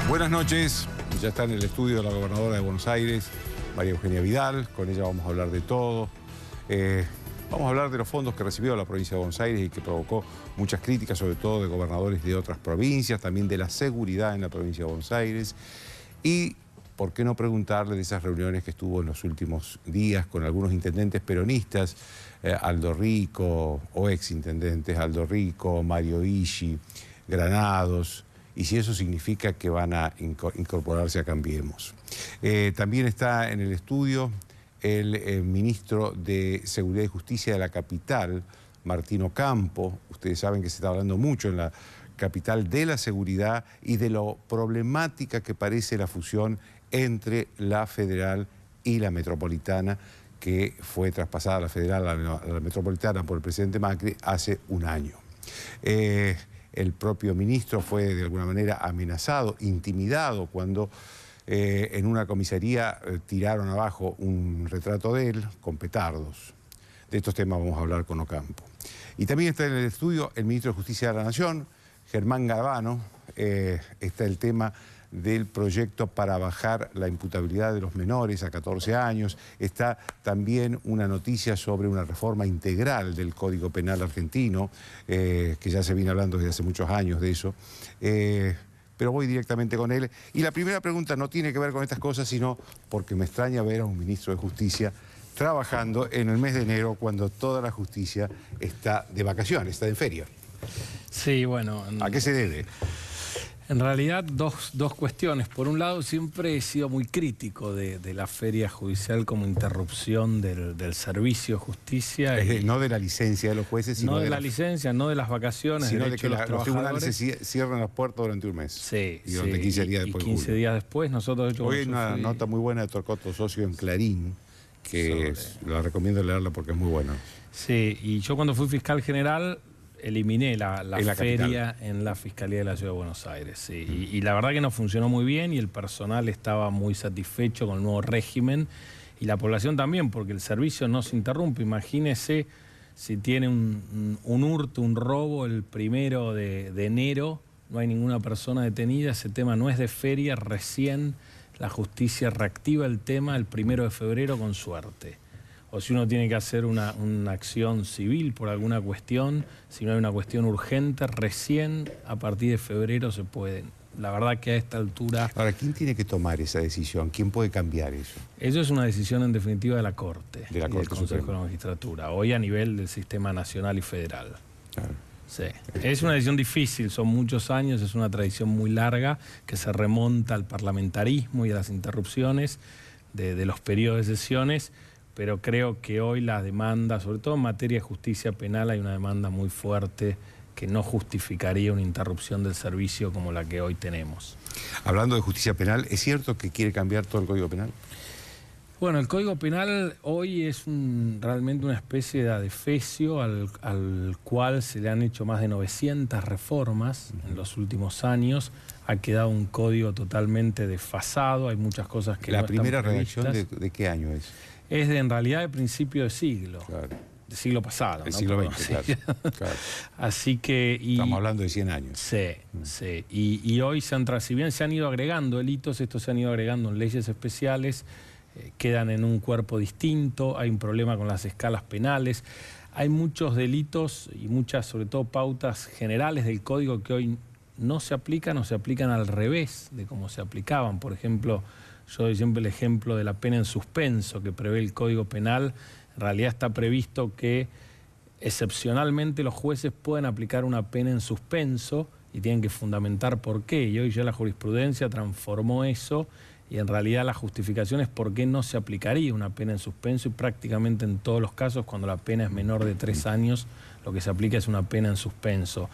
Buenas noches, ya está en el estudio la gobernadora de Buenos Aires, María Eugenia Vidal. Con ella vamos a hablar de todo. Vamos a hablar de los fondos que recibió la provincia de Buenos Aires y que provocó muchas críticas, sobre todo de gobernadores de otras provincias, también de la seguridad en la provincia de Buenos Aires. Y, ¿por qué no preguntarle de esas reuniones que estuvo en los últimos días con algunos intendentes peronistas, Aldo Rico, o exintendentes, Aldo Rico, Mario Ishi, Granados, y si eso significa que van a incorporarse a Cambiemos? También está en el estudio el ministro de Seguridad y Justicia de la capital, Martín Ocampo. Ustedes saben que se está hablando mucho en la capital de la seguridad y de lo problemática que parece la fusión entre la federal y la metropolitana, que fue traspasada a la federal a la metropolitana por el presidente Macri hace un año. El propio ministro fue de alguna manera amenazado, intimidado, cuando en una comisaría tiraron abajo un retrato de él con petardos. De estos temas vamos a hablar con Ocampo. Y también está en el estudio el ministro de Justicia de la Nación, Germán Garabano. Está el tema del proyecto para bajar la imputabilidad de los menores a 14 años. Está también una noticia sobre una reforma integral del Código Penal argentino, que ya se viene hablando desde hace muchos años de eso. Pero voy directamente con él. Y la primera pregunta no tiene que ver con estas cosas, sino porque me extraña ver a un ministro de Justicia trabajando en el mes de enero, cuando toda la justicia está de vacaciones, está en feria. Sí, bueno. ¿A qué se debe? En realidad, dos cuestiones. Por un lado, siempre he sido muy crítico de la feria judicial como interrupción del servicio de justicia. No de la licencia de los jueces, sino no de la licencia, no de las vacaciones, sino de que los tribunales se cierran las puertas durante un mes. Sí, y durante 15 días después. 15 días después, nosotros... Hoy hay una nota muy buena de Torcuato Socio en Clarín, que la recomiendo leerla porque es muy buena. Sí, y yo cuando fui fiscal general eliminé la feria capital, en la Fiscalía de la Ciudad de Buenos Aires. Sí. Y la verdad que no funcionó muy bien y el personal estaba muy satisfecho con el nuevo régimen y la población también, porque el servicio no se interrumpe. Imagínese si tiene un hurto, un robo el 1 de enero, no hay ninguna persona detenida, ese tema no es de feria, recién la justicia reactiva el tema el 1 de febrero con suerte. O si uno tiene que hacer una acción civil por alguna cuestión, si no hay una cuestión urgente, recién a partir de febrero se puede. La verdad que a esta altura... Ahora, ¿quién tiene que tomar esa decisión? ¿Quién puede cambiar eso? Eso es una decisión en definitiva de la Corte. De la Corte del Consejo de la Magistratura, hoy a nivel del sistema nacional y federal. Claro. Sí. Es una decisión difícil, son muchos años, es una tradición muy larga que se remonta al parlamentarismo y a las interrupciones de los periodos de sesiones. Pero creo que hoy la demanda, sobre todo en materia de justicia penal, hay una demanda muy fuerte que no justificaría una interrupción del servicio como la que hoy tenemos. Hablando de justicia penal, ¿es cierto que quiere cambiar todo el Código Penal? Bueno, el Código Penal hoy es realmente una especie de adefesio al cual se le han hecho más de 900 reformas en los últimos años. Ha quedado un código totalmente desfasado, hay muchas cosas que no están previstas. ¿La primera redacción de qué año es? Es en realidad de principio de siglo. Claro. De siglo pasado. Del siglo XX, claro. Claro. Así que... Estamos hablando de 100 años. Sí, sí. Y hoy, si bien se han ido agregando delitos, estos se han ido agregando en leyes especiales, quedan en un cuerpo distinto, hay un problema con las escalas penales, hay muchos delitos y muchas, sobre todo, pautas generales del código que hoy no se aplican o se aplican al revés de cómo se aplicaban. Por ejemplo, yo doy siempre el ejemplo de la pena en suspenso que prevé el Código Penal. En realidad está previsto que excepcionalmente los jueces puedan aplicar una pena en suspenso y tienen que fundamentar por qué. Y hoy ya la jurisprudencia transformó eso y en realidad la justificación es por qué no se aplicaría una pena en suspenso y prácticamente en todos los casos cuando la pena es menor de 3 años lo que se aplica es una pena en suspenso.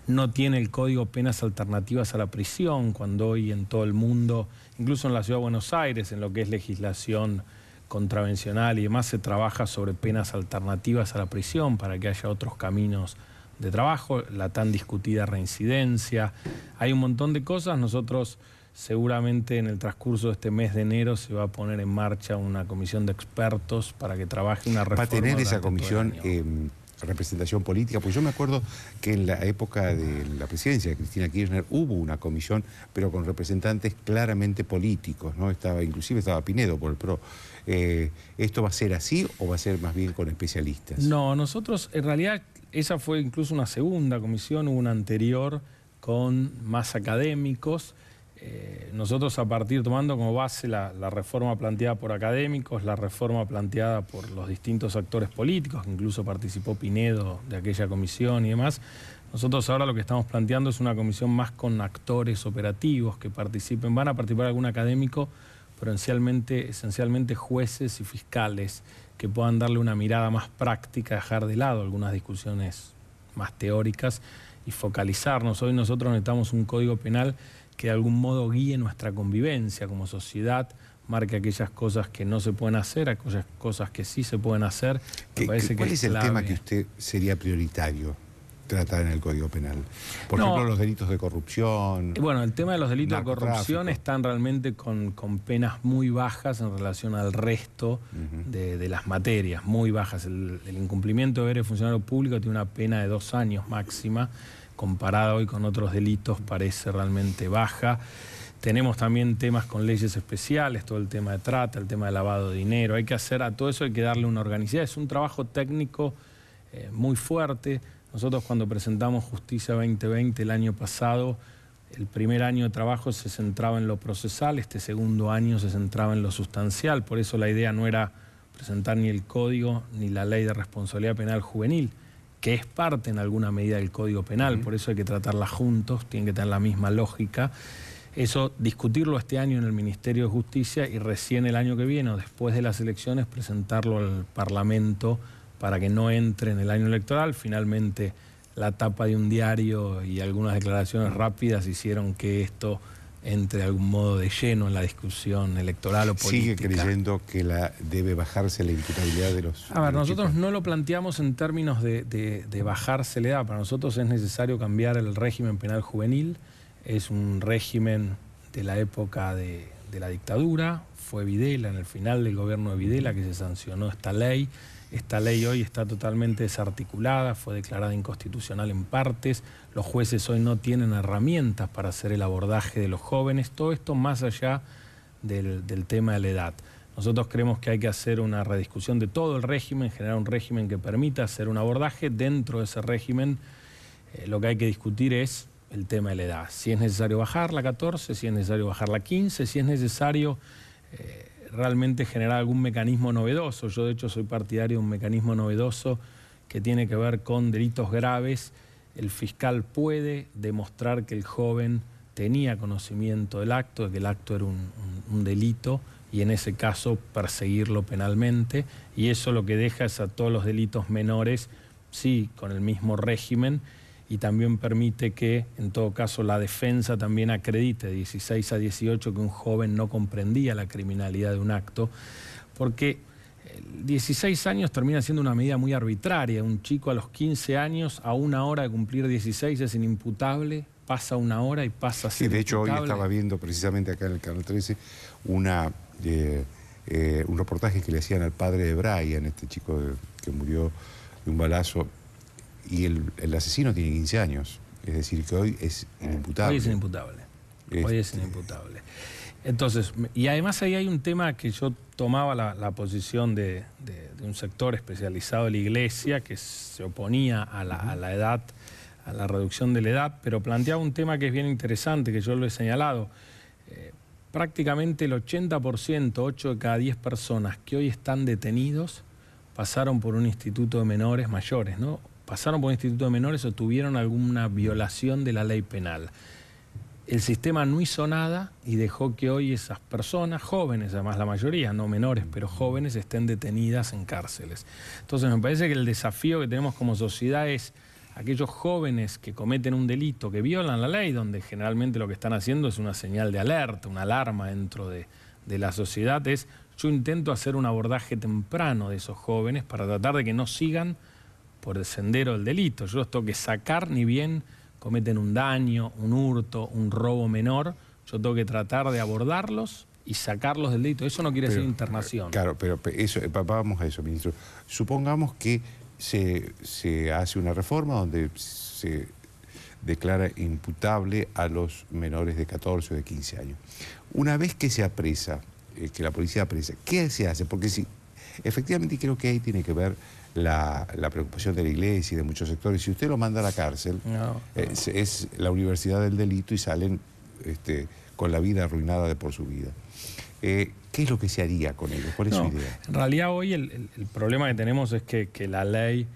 No tiene el código penas alternativas a la prisión, cuando hoy en todo el mundo, incluso en la Ciudad de Buenos Aires, en lo que es legislación contravencional y demás, se trabaja sobre penas alternativas a la prisión para que haya otros caminos de trabajo, la tan discutida reincidencia. Hay un montón de cosas. Nosotros seguramente en el transcurso de este mes de enero se va a poner en marcha una comisión de expertos para que trabaje una reforma. ¿Va a tener esa comisión representación política, pues yo me acuerdo que en la época de la presidencia de Cristina Kirchner hubo una comisión, pero con representantes claramente políticos, ¿no? Inclusive estaba Pinedo por el PRO. ¿Esto va a ser así o va a ser más bien con especialistas? No, nosotros en realidad esa fue incluso una segunda comisión, hubo una anterior con más académicos. Nosotros tomando como base la reforma planteada por académicos, la reforma planteada por los distintos actores políticos, que incluso participó Pinedo de aquella comisión y demás, nosotros ahora lo que estamos planteando es una comisión más con actores operativos que participen. Van a participar algún académico, pero esencialmente jueces y fiscales que puedan darle una mirada más práctica, dejar de lado algunas discusiones más teóricas y focalizarnos. Hoy nosotros necesitamos un código penal que de algún modo guíe nuestra convivencia como sociedad, marque aquellas cosas que no se pueden hacer, aquellas cosas que sí se pueden hacer. ¿Cuál es el tema que usted sería prioritario tratar en el Código Penal? Por ejemplo, los delitos de corrupción. Bueno, el tema de los delitos de corrupción están realmente con penas muy bajas en relación al resto de las materias, muy bajas. El incumplimiento de deberes de funcionario público tiene una pena de 2 años máxima, comparada hoy con otros delitos parece realmente baja. Tenemos también temas con leyes especiales, todo el tema de trata, el tema de lavado de dinero. A todo eso hay que darle una organicidad. Es un trabajo técnico muy fuerte. Nosotros cuando presentamos Justicia 2020 el año pasado, el primer año de trabajo se centraba en lo procesal, este segundo año se centraba en lo sustancial. Por eso la idea no era presentar ni el código ni la ley de responsabilidad penal juvenil, que es parte en alguna medida del Código Penal, por eso hay que tratarlas juntos, tienen que tener la misma lógica. Eso, discutirlo este año en el Ministerio de Justicia y recién el año que viene, o después de las elecciones, presentarlo al Parlamento para que no entre en el año electoral. Finalmente, la tapa de un diario y algunas declaraciones rápidas hicieron que esto entre de algún modo de lleno en la discusión electoral o política. ¿Sigue creyendo que debe bajarse la imputabilidad de los... A ver, nosotros no lo planteamos en términos de bajarse la edad. Para nosotros es necesario cambiar el régimen penal juvenil. Es un régimen de la época de la dictadura. Fue Videla, en el final del gobierno de Videla, que se sancionó esta ley. Esta ley hoy está totalmente desarticulada, fue declarada inconstitucional en partes. Los jueces hoy no tienen herramientas para hacer el abordaje de los jóvenes. Todo esto más allá del tema de la edad. Nosotros creemos que hay que hacer una rediscusión de todo el régimen, generar un régimen que permita hacer un abordaje. Dentro de ese régimen lo que hay que discutir es el tema de la edad. Si es necesario bajarla a 14, si es necesario bajarla a 15, si es necesario realmente generar algún mecanismo novedoso. Yo de hecho soy partidario de un mecanismo novedoso que tiene que ver con delitos graves. El fiscal puede demostrar que el joven tenía conocimiento del acto, de que el acto era un delito, y en ese caso perseguirlo penalmente, y eso lo que deja es a todos los delitos menores, sí, con el mismo régimen, y también permite que, en todo caso, la defensa también acredite de 16 a 18 que un joven no comprendía la criminalidad de un acto, porque 16 años termina siendo una medida muy arbitraria. Un chico a los 15 años, a 1 hora de cumplir 16, es inimputable, pasa 1 hora y pasa a ser Sí, de hecho, imputable. hoy estaba viendo precisamente acá en el Canal 13 un reportaje que le hacían al padre de Brian, este chico que murió de un balazo, y el asesino tiene 15 años. Es decir, que hoy es inimputable. Hoy es inimputable. Hoy es inimputable. Entonces, y además ahí hay un tema que yo tomaba la posición de un sector especializado de la Iglesia que se oponía a la edad, a la reducción de la edad, pero planteaba un tema que es bien interesante, que yo lo he señalado. Prácticamente el 80%, 8 de cada 10 personas que hoy están detenidos pasaron por un instituto de menores mayores, ¿no? Pasaron por un instituto de menores o tuvieron alguna violación de la ley penal. El sistema no hizo nada y dejó que hoy esas personas, jóvenes, además la mayoría, no menores, pero jóvenes, estén detenidas en cárceles. Entonces me parece que el desafío que tenemos como sociedad es aquellos jóvenes que cometen un delito, que violan la ley, donde generalmente lo que están haciendo es una señal de alerta, una alarma dentro de la sociedad, yo intento hacer un abordaje temprano de esos jóvenes para tratar de que no sigan por el sendero del delito. Yo los tengo que sacar, ni bien cometen un daño, un hurto, un robo menor, yo tengo que tratar de abordarlos y sacarlos del delito. Eso no quiere decir internación. Claro, pero eso, vamos a eso, ministro. Supongamos que se hace una reforma donde se declara imputable a los menores de 14 o de 15 años. Una vez que se apresa, que la policía apresa, ¿qué se hace? Porque si, efectivamente creo que ahí tiene que ver la preocupación de la iglesia y de muchos sectores. Si usted lo manda a la cárcel, es la universidad del delito y salen con la vida arruinada de por su vida. ¿Qué es lo que se haría con ellos? ¿Cuál es su idea? En realidad hoy el problema que tenemos es que la ley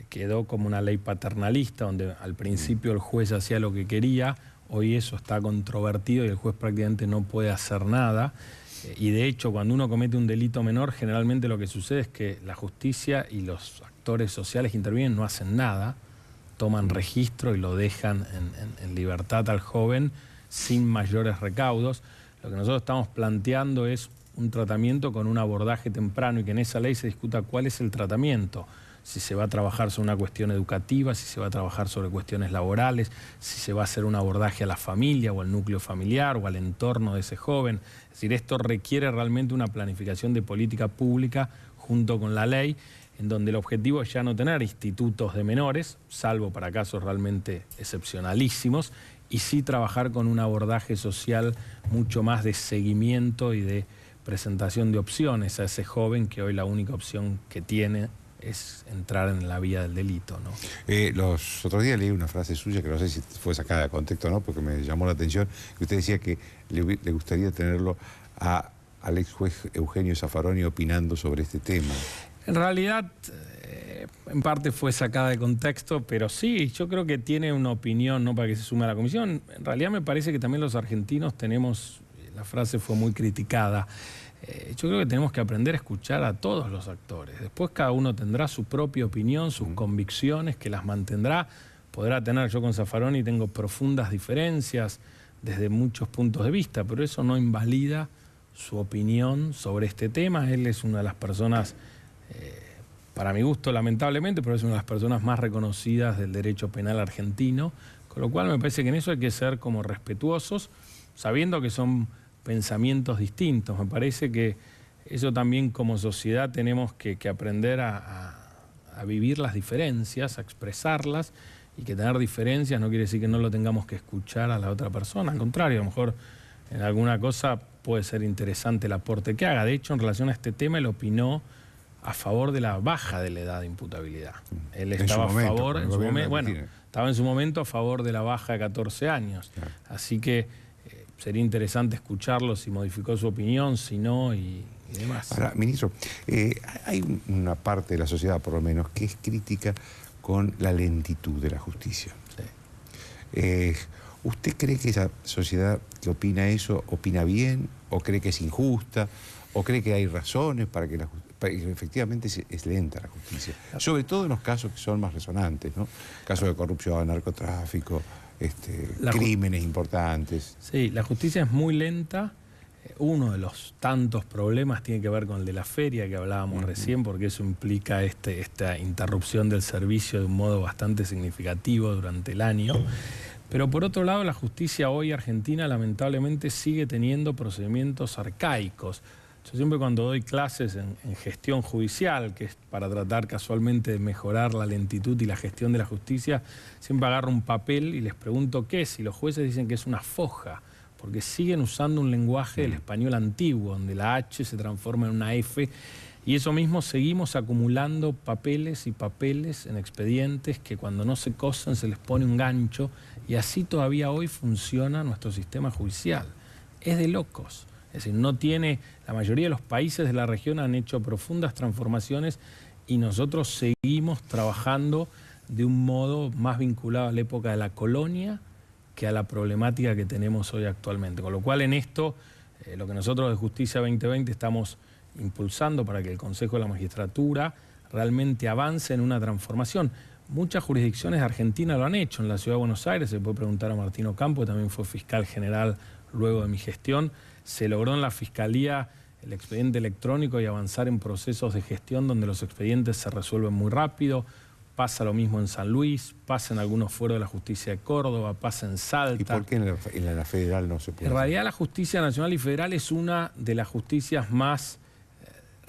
quedó como una ley paternalista, donde al principio el juez hacía lo que quería. Hoy eso está controvertido y el juez prácticamente no puede hacer nada. Y de hecho, cuando uno comete un delito menor, generalmente lo que sucede es que la justicia y los actores sociales que intervienen no hacen nada, toman registro y lo dejan en libertad al joven sin mayores recaudos. Lo que nosotros estamos planteando es un tratamiento con un abordaje temprano y que en esa ley se discuta cuál es el tratamiento. Si se va a trabajar sobre una cuestión educativa, si se va a trabajar sobre cuestiones laborales, si se va a hacer un abordaje a la familia o al núcleo familiar o al entorno de ese joven. Es decir, esto requiere realmente una planificación de política pública junto con la ley, en donde el objetivo es ya no tener institutos de menores, salvo para casos realmente excepcionalísimos, y sí trabajar con un abordaje social mucho más de seguimiento y de presentación de opciones a ese joven que hoy la única opción que tiene es entrar en la vía del delito, ¿no? Los otros días leí una frase suya que no sé si fue sacada de contexto o no, porque me llamó la atención, que usted decía que le gustaría tenerlo al ex juez Eugenio Zaffaroni opinando sobre este tema. En realidad, en parte fue sacada de contexto, pero sí, yo creo que tiene una opinión, no para que se sume a la comisión. En realidad me parece que también los argentinos tenemos, la frase fue muy criticada, yo creo que tenemos que aprender a escuchar a todos los actores. Después cada uno tendrá su propia opinión, sus convicciones, que las mantendrá. Podrá tener, yo con Zaffaroni tengo profundas diferencias desde muchos puntos de vista, pero eso no invalida su opinión sobre este tema. Él es una de las personas, para mi gusto lamentablemente, pero es una de las personas más reconocidas del derecho penal argentino, con lo cual me parece que en eso hay que ser como respetuosos, sabiendo que son pensamientos distintos. Me parece que eso también como sociedad tenemos que aprender a vivir las diferencias, a expresarlas, y que tener diferencias no quiere decir que no lo tengamos que escuchar a la otra persona. Al contrario, a lo mejor en alguna cosa puede ser interesante el aporte que haga. De hecho, en relación a este tema, él opinó a favor de la baja de la edad de imputabilidad. Él estaba a favor, estaba en su momento a favor de la baja de 14 años. Claro. Así que sería interesante escucharlo si modificó su opinión, si no, y demás. Ahora, ministro, hay una parte de la sociedad, por lo menos, que es crítica con la lentitud de la justicia. Sí. ¿Usted cree que esa sociedad que opina eso opina bien? ¿O cree que es injusta? ¿O cree que hay razones para que efectivamente es lenta la justicia? Sobre todo en los casos que son más resonantes, ¿no? Casos de corrupción, narcotráfico, crímenes importantes. Sí, la justicia es muy lenta. Uno de los tantos problemas tiene que ver con el de la feria que hablábamos recién, porque eso implica esta interrupción del servicio de un modo bastante significativo durante el año. Pero por otro lado, la justicia hoy argentina lamentablemente sigue teniendo procedimientos arcaicos. Yo siempre cuando doy clases en gestión judicial, que es para tratar casualmente de mejorar la lentitud y la gestión de la justicia, siempre agarro un papel y les pregunto qué es, y los jueces dicen que es una foja, porque siguen usando un lenguaje del español antiguo, donde la H se transforma en una F, y eso mismo seguimos acumulando papeles y papeles en expedientes que cuando no se cosen se les pone un gancho, y así todavía hoy funciona nuestro sistema judicial. Es de locos. Es decir, la mayoría de los países de la región han hecho profundas transformaciones y nosotros seguimos trabajando de un modo más vinculado a la época de la colonia que a la problemática que tenemos hoy actualmente. Con lo cual en esto, lo que nosotros de Justicia 2020 estamos impulsando para que el Consejo de la Magistratura realmente avance en una transformación. Muchas jurisdicciones de Argentina lo han hecho. En la Ciudad de Buenos Aires, se puede preguntar a Martín Ocampo, que también fue fiscal general luego de mi gestión, se logró en la Fiscalía el expediente electrónico y avanzar en procesos de gestión donde los expedientes se resuelven muy rápido. Pasa lo mismo en San Luis, pasa en algunos fueros de la Justicia de Córdoba, pasa en Salta. ¿Y por qué en la federal no se puede? En realidad la Justicia Nacional y Federal es una de las justicias más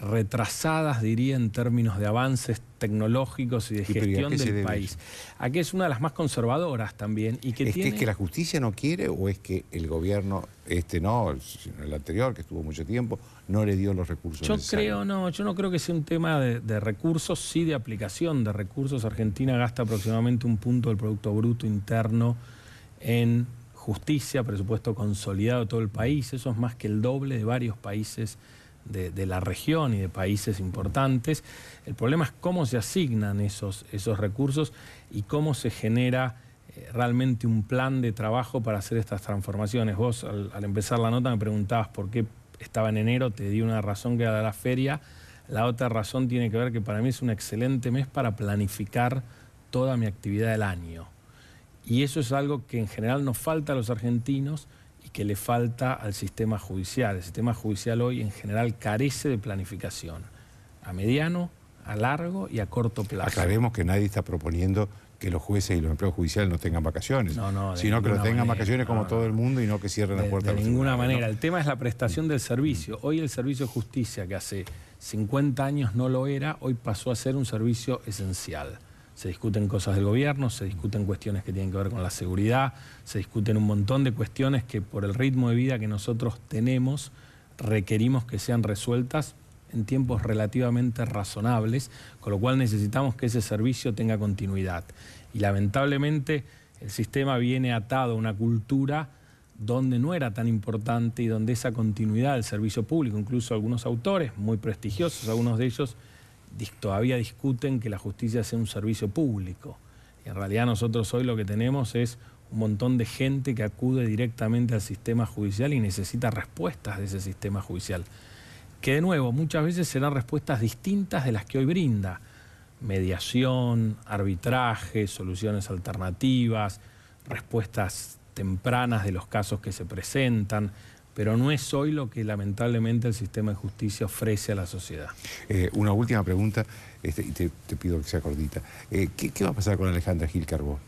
retrasadas, diría, en términos de avances tecnológicos y de gestión del país. Aquí es una de las más conservadoras también. Y que ¿Es que la justicia no quiere o es que el gobierno, no, sino el anterior, que estuvo mucho tiempo, no le dio los recursos necesarios? Yo no creo que sea un tema de recursos, sí de aplicación de recursos. Argentina gasta aproximadamente 1 punto del Producto Bruto Interno en justicia, presupuesto consolidado de todo el país. Eso es más que el doble de varios países de la región y de países importantes. El problema es cómo se asignan esos recursos y cómo se genera realmente un plan de trabajo para hacer estas transformaciones. Vos al empezar la nota me preguntabas por qué estaba en enero, te di una razón que era de la feria. La otra razón tiene que ver que para mí es un excelente mes para planificar toda mi actividad del año. Y eso es algo que en general nos falta a los argentinos y que le falta al sistema judicial. El sistema judicial hoy en general carece de planificación, a mediano, a largo y a corto plazo. Aclaremos que nadie está proponiendo que los jueces y los empleados judiciales no tengan vacaciones, sino que los tengan vacaciones como todo el mundo y no que cierren las puertas. De ninguna manera. El tema es la prestación del servicio. Hoy el servicio de justicia, que hace 50 años no lo era, hoy pasó a ser un servicio esencial. Se discuten cosas del gobierno, se discuten cuestiones que tienen que ver con la seguridad, se discuten un montón de cuestiones que por el ritmo de vida que nosotros tenemos requerimos que sean resueltas en tiempos relativamente razonables, con lo cual necesitamos que ese servicio tenga continuidad. Y lamentablemente el sistema viene atado a una cultura donde no era tan importante y donde esa continuidad del servicio público, incluso algunos autores muy prestigiosos, algunos de ellos todavía discuten que la justicia sea un servicio público. Y en realidad nosotros hoy lo que tenemos es un montón de gente que acude directamente al sistema judicial y necesita respuestas de ese sistema judicial. Que de nuevo, muchas veces serán respuestas distintas de las que hoy brinda. Mediación, arbitraje, soluciones alternativas, respuestas tempranas de los casos que se presentan, pero no es hoy lo que lamentablemente el sistema de justicia ofrece a la sociedad. Una última pregunta, y te pido que sea cortita. ¿Qué va a pasar con Alejandra Gil Carbó?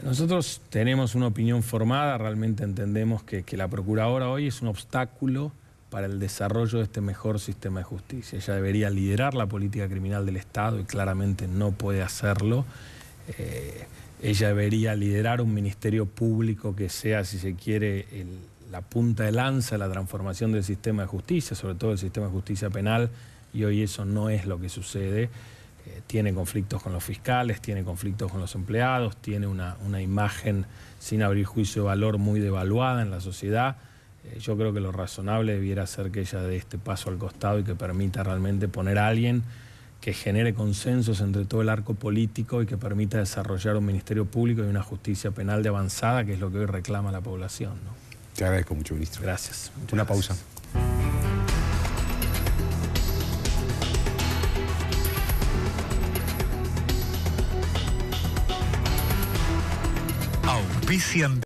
Nosotros tenemos una opinión formada, realmente entendemos que la procuradora hoy es un obstáculo para el desarrollo de este mejor sistema de justicia. Ella debería liderar la política criminal del Estado y claramente no puede hacerlo. Ella debería liderar un ministerio público que sea, si se quiere, la punta de lanza de la transformación del sistema de justicia, sobre todo el sistema de justicia penal, y hoy eso no es lo que sucede. Tiene conflictos con los fiscales, tiene conflictos con los empleados, tiene una imagen sin abrir juicio de valor muy devaluada en la sociedad. Yo creo que lo razonable debiera ser que ella dé este paso al costado y que permita realmente poner a alguien que genere consensos entre todo el arco político y que permita desarrollar un ministerio público y una justicia penal de avanzada, que es lo que hoy reclama la población, ¿no? Te agradezco mucho, ministro. Gracias. Una pausa. Auspician